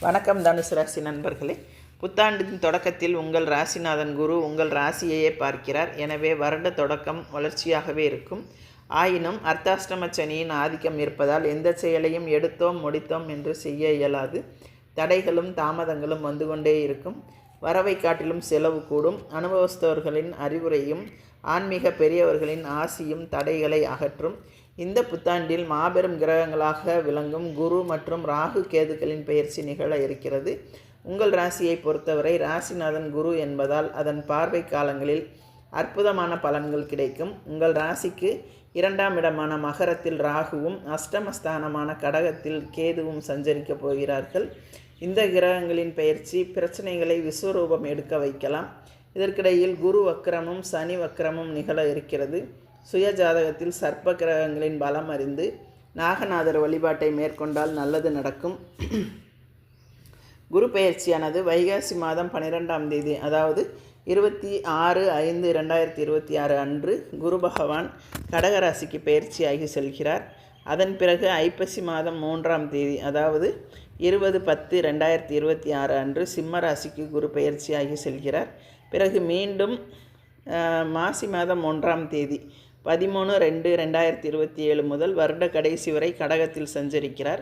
வணக்கம் தனுசு ராசி நண்பர்களே. புத்தாண்டின் தொடக்கத்தில் உங்கள் ராசிநாதன் குரு உங்கள் ராசியையே பார்க்கிறார். எனவே வருட தொடக்கம் வளர்ச்சியாகவே இருக்கும். ஆயினும் அர்த்தாஷ்டம சனியின் ஆதிக்கம் இருப்பதால் எந்த செயலையும் எடுத்தோம் முடித்தோம் என்று செய்ய இயலாது. தடைகளும் தாமதங்களும் வந்து கொண்டே இருக்கும். வரவை காட்டிலும் செலவு கூடும். அனுபவஸ்தவர்களின் அறிவுரையும் ஆன்மீக பெரியவர்களின் ஆசியும் தடைகளை அகற்றும். இந்த புத்தாண்டில் மாபெரும் கிரகங்களாக விளங்கும் குரு மற்றும் ராகு கேதுக்களின் பெயர்ச்சி நிகழ இருக்கிறது. உங்கள் ராசியை பொறுத்தவரை ராசிநாதன் குரு என்பதால் அதன் பார்வை காலங்களில் அற்புதமான பலன்கள் கிடைக்கும். உங்கள் ராசிக்கு 2ஆம் இடமான மகரத்தில் ராகுவும் அஷ்டமஸ்தானமான கடகத்தில் கேதுவும் சஞ்சரிக்கப் போகிறார்கள். இந்த கிரகங்களின் பெயர்ச்சி பிரச்சனைகளை விஸ்வரூபம் எடுக்க வைக்கலாம். இதற்கிடையில் குரு வக்ரமும் சனி வக்ரமும் நிகழ இருக்கிறது. சுய ஜாதகத்தில் சர்ப்ப கிரகங்களின் பலம் அறிந்து நாகநாதர் வழிபாட்டை மேற்கொண்டால் நல்லது நடக்கும். குரு பெயர்ச்சியானது வைகாசி மாதம் 12ஆம் தேதி, அதாவது 26/5/2026 அன்று குரு பகவான் கடகராசிக்கு பெயர்ச்சியாகி செல்கிறார். அதன் பிறகு ஐப்பசி மாதம் 3ஆம் தேதி, அதாவது 20/10/2026 அன்று சிம்ம ராசிக்கு குரு பெயர்ச்சியாகி செல்கிறார். பிறகு மீண்டும் மாசி மாதம் 1ஆம் தேதி 13/2/2027 முதல் வருட கடைசி வரை கடகத்தில் சஞ்சரிக்கிறார்.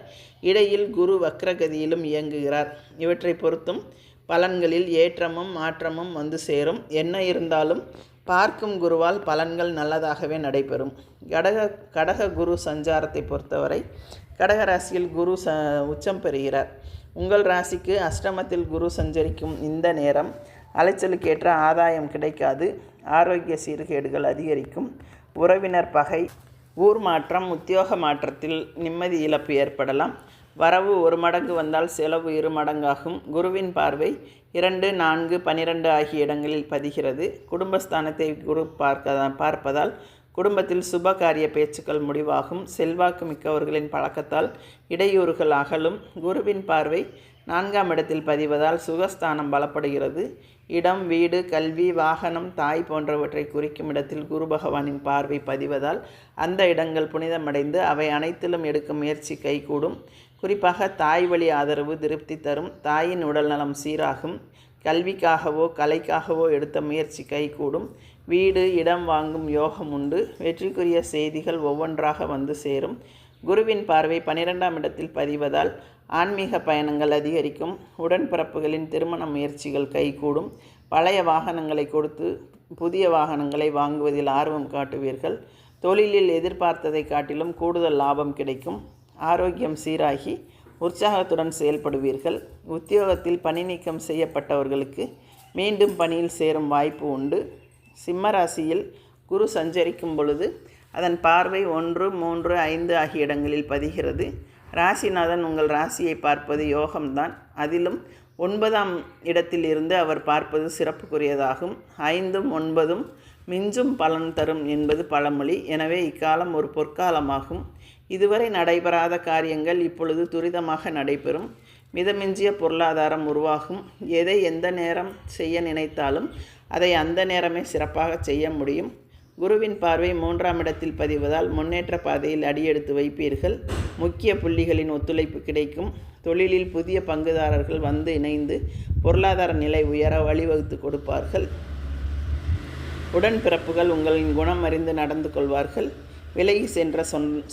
இடையில் குரு வக்ரகதியிலும் இயங்குகிறார். இவற்றை பொறுத்தும் பலன்களில் ஏற்றமும் மாற்றமும் வந்து சேரும். என்ன இருந்தாலும் பார்க்கும் குருவால் பலன்கள் நல்லதாகவே நடைபெறும். கடக குரு சஞ்சாரத்தை பொறுத்தவரை கடகராசியில் குரு உச்சம் பெறுகிறார். உங்கள் ராசிக்கு அஷ்டமத்தில் குரு சஞ்சரிக்கும் இந்த நேரம் அலைச்சலுக்கேற்ற ஆதாயம் கிடைக்காது. ஆரோக்கிய சீர்கேடுகள் அதிகரிக்கும். உறவினர் பகை, ஊர் மாற்றம், உத்தியோக மாற்றத்தில் நிம்மதி இழப்பு ஏற்படலாம். வரவு 1 மடங்கு வந்தால் செலவு 2 மடங்காகும். குருவின் பார்வை 2, 4, 12 ஆகிய இடங்களில் பதிகிறது. குடும்பஸ்தானத்தை குரு பார்ப்பதால் குடும்பத்தில் சுப காரிய பேச்சுக்கள் முடிவாகும். செல்வாக்கு மிக்கவர்களின் பழக்கத்தால் இடையூறுகள் அகலும். குருவின் பார்வை 4ஆம் இடத்தில் பதிவதால் சுகஸ்தானம் பலப்படுகிறது. இடம், வீடு, கல்வி, வாகனம், தாய் போன்றவற்றை குறிக்கும் இடத்தில் குரு பகவானின் பார்வை பதிவதால் அந்த இடங்கள் புனிதமடைந்து அவை அனைத்திலும் எடுக்கும் முயற்சி கைகூடும். குறிப்பாக தாய் வழி ஆதரவு திருப்தி தரும். தாயின் உடல்நலம் சீராகும். கல்விக்காகவோ கலைக்காகவோ எடுத்த முயற்சி கைகூடும். வீடு, இடம் வாங்கும் யோகம் உண்டு. வெற்றிக்குரிய செய்திகள் ஒவ்வொன்றாக வந்து சேரும். குருவின் பார்வை 12ஆம் இடத்தில் பதிவதால் ஆன்மீக பயணங்கள் அதிகரிக்கும். உடன்பிறப்புகளின் திருமண முயற்சிகள் கைகூடும். பழைய வாகனங்களை கொடுத்து புதிய வாகனங்களை வாங்குவதில் ஆர்வம் காட்டுவீர்கள். தொழிலில் எதிர்பார்த்ததை காட்டிலும் கூடுதல் லாபம் கிடைக்கும். ஆரோக்கியம் சீராகி உற்சாகத்துடன் செயல்படுவீர்கள். உத்தியோகத்தில் பணி நீக்கம் செய்யப்பட்டவர்களுக்கு மீண்டும் பணியில் சேரும் வாய்ப்பு உண்டு. சிம்ம ராசியில் குரு சஞ்சரிக்கும் பொழுது அதன் பார்வை 1, 3, 5 ஆகிய இடங்களில் பதிகிறது. ராசிநாதன் உங்கள் ராசியை பார்ப்பது யோகம்தான். அதிலும் 9ஆம் இடத்தில் இருந்து அவர் பார்ப்பது சிறப்புக்குரியதாகும். 5ம் 9ம் மிஞ்சும் பலன் தரும் என்பது பழமொழி. எனவே இக்காலம் ஒரு பொற்காலமாகும். இதுவரை நடைபெறாத காரியங்கள் இப்பொழுது துரிதமாக நடைபெறும். மிதமிஞ்சிய பொருளாதாரம் உருவாகும். எதை எந்த நேரம் செய்ய நினைத்தாலும் அதை அந்த நேரமே சிறப்பாக செய்ய முடியும். குருவின் பார்வை 3ஆம் இடத்தில் பதிவதால் முன்னேற்ற பாதையில் அடியெடுத்து வைப்பீர்கள். முக்கிய புள்ளிகளின் ஒத்துழைப்பு கிடைக்கும். தொழிலில் புதிய பங்குதாரர்கள் வந்து இணைந்து பொருளாதார நிலை உயர வழிவகுத்து கொடுப்பார்கள். உடன்பிறப்புகள் உங்களின் குணம் அறிந்து நடந்து கொள்வார்கள். விலகி சென்ற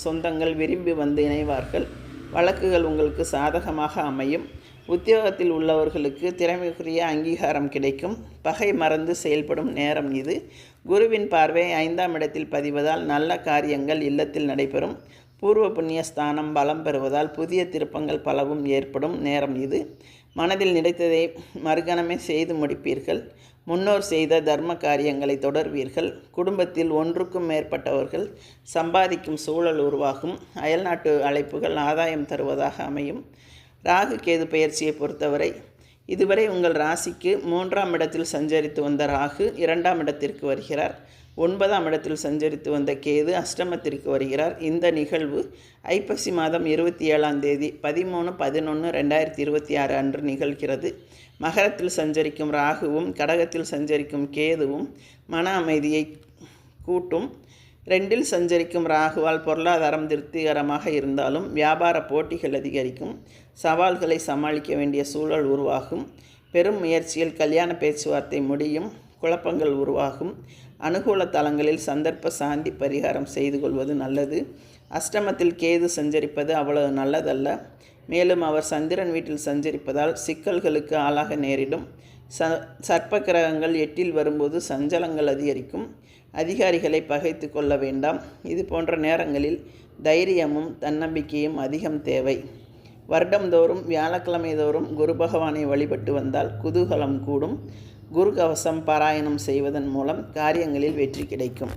சொந்தங்கள் விரும்பி வந்து இணைவார்கள். வழக்குகள் உங்களுக்கு சாதகமாக அமையும். உத்தியோகத்தில் உள்ளவர்களுக்கு திறமைக்குரிய அங்கீகாரம் கிடைக்கும். பகை மறந்து செயல்படும் நேரம் இது. குருவின் பார்வை 5ஆம் இடத்தில் பதிவதால் நல்ல காரியங்கள் இல்லத்தில் நடைபெறும். பூர்வ புண்ணிய ஸ்தானம் பலம் பெறுவதால் புதிய திருப்பங்கள் பலவும் ஏற்படும் நேரம் இது. மனதில் நினைத்ததை மறுகணமே செய்து முடிப்பீர்கள். முன்னோர் செய்த தர்ம காரியங்களை தொடர்வீர்கள். குடும்பத்தில் 1க்கும் மேற்பட்டவர்கள் சம்பாதிக்கும் சூழல் உருவாகும். அயல்நாட்டு அழைப்புகள் ஆதாயம் தருவதாக அமையும். ராகு கேது பெயர்ச்சியை பொறுத்தவரை இதுவரை உங்கள் ராசிக்கு 3ஆம் இடத்தில் சஞ்சரித்து வந்த ராகு 2ஆம் இடத்திற்கு வருகிறார். 9ஆம் இடத்தில் சஞ்சரித்து வந்த கேது அஷ்டமத்திற்கு வருகிறார். இந்த நிகழ்வு ஐப்பசி மாதம் 27ஆம் தேதி 13/11/2026 அன்று நிகழ்கிறது. மகரத்தில் சஞ்சரிக்கும் ராகுவும் கடகத்தில் சஞ்சரிக்கும் கேதுவும் மன அமைதியை கூட்டும். 2இல் சஞ்சரிக்கும் ராகுவால் பொருளாதாரம் திருப்திகரமாக இருந்தாலும் வியாபார போட்டிகள் அதிகரிக்கும். சவால்களை சமாளிக்க வேண்டிய சூழல் உருவாகும். பெரும் முயற்சியில் கல்யாண பேச்சுவார்த்தை முடியும். குழப்பங்கள் உருவாகும். அனுகூல தலங்களில் சந்தர்ப்ப சாந்தி பரிகாரம் செய்து கொள்வது நல்லது. அஷ்டமத்தில் கேது சஞ்சரிப்பது அவ்வளவு நல்லதல்ல. மேலும் அவர் சந்திரன் வீட்டில் சஞ்சரிப்பதால் சிக்கல்களுக்கு ஆளாக நேரிடும். சர்ப்ப கிரகங்கள் 8இல் வரும்போது சஞ்சலங்கள் அதிகரிக்கும். அதிகாரிகளை பகைத்து கொள்ள வேண்டாம். இது போன்ற நேரங்களில் தைரியமும் தன்னம்பிக்கையும் அதிகம் தேவை. வருடந்தோறும் வியாழக்கிழமை தோறும் குரு பகவானை வழிபட்டு வந்தால் குதூகலம் கூடும். குரு கவசம் பாராயணம் செய்வதன் மூலம் காரியங்களில் வெற்றி கிடைக்கும்.